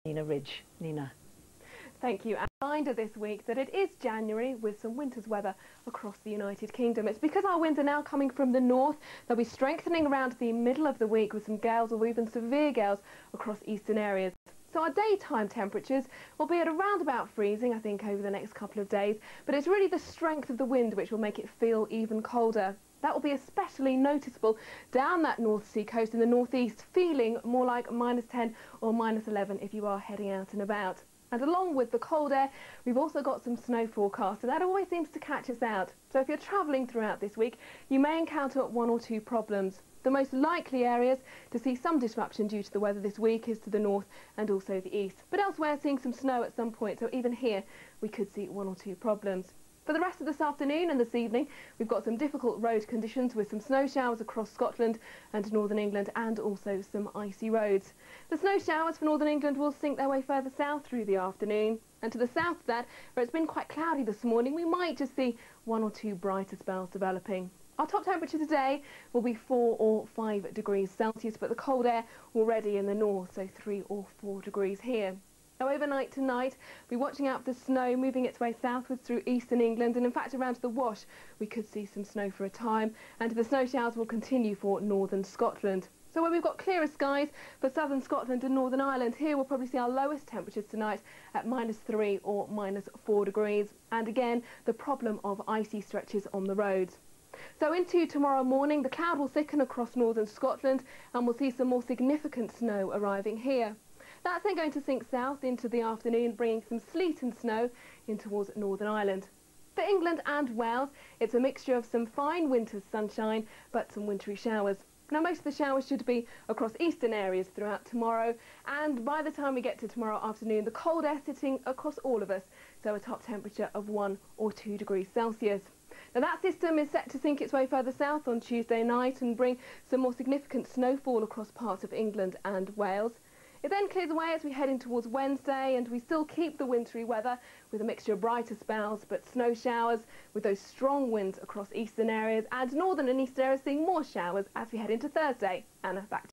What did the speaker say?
Nina Ridge. Nina. Thank you. A reminder this week that it is January with some winter's weather across the United Kingdom. It's because our winds are now coming from the north. They'll be strengthening around the middle of the week with some gales or even severe gales across eastern areas. So our daytime temperatures will be at around about freezing, I think, over the next couple of days. But it's really the strength of the wind which will make it feel even colder. That will be especially noticeable down that North Sea coast in the northeast, feeling more like -10 or -11 if you are heading out and about. And along with the cold air, we've also got some snow forecast, and that always seems to catch us out. So if you're travelling throughout this week, you may encounter one or two problems. The most likely areas to see some disruption due to the weather this week is to the north and also the east. But elsewhere, seeing some snow at some point, so even here we could see one or two problems. For the rest of this afternoon and this evening, we've got some difficult road conditions with some snow showers across Scotland and northern England, and also some icy roads. The snow showers for northern England will sink their way further south through the afternoon, and to the south of that, where it's been quite cloudy this morning, we might just see one or two brighter spells developing. Our top temperature today will be 4 or 5 degrees Celsius, but the cold air already in the north, so 3 or 4 degrees here. Now, overnight tonight, we'll be watching out for the snow moving its way southwards through eastern England, and in fact around to the Wash we could see some snow for a time, and the snow showers will continue for northern Scotland. So where we've got clearer skies for southern Scotland and Northern Ireland, here we'll probably see our lowest temperatures tonight at -3 or -4 degrees, and again the problem of icy stretches on the roads. So into tomorrow morning, the cloud will thicken across northern Scotland, and we'll see some more significant snow arriving here. That's then going to sink south into the afternoon, bringing some sleet and snow in towards Northern Ireland. For England and Wales, it's a mixture of some fine winter's sunshine, but some wintry showers. Now, most of the showers should be across eastern areas throughout tomorrow, and by the time we get to tomorrow afternoon, the cold air sitting across all of us, so a top temperature of 1 or 2 degrees Celsius. Now, that system is set to sink its way further south on Tuesday night and bring some more significant snowfall across parts of England and Wales. It then clears away as we head in towards Wednesday, and we still keep the wintry weather with a mixture of brighter spells but snow showers with those strong winds across eastern areas, and northern and eastern areas seeing more showers as we head into Thursday. Anna, back to you.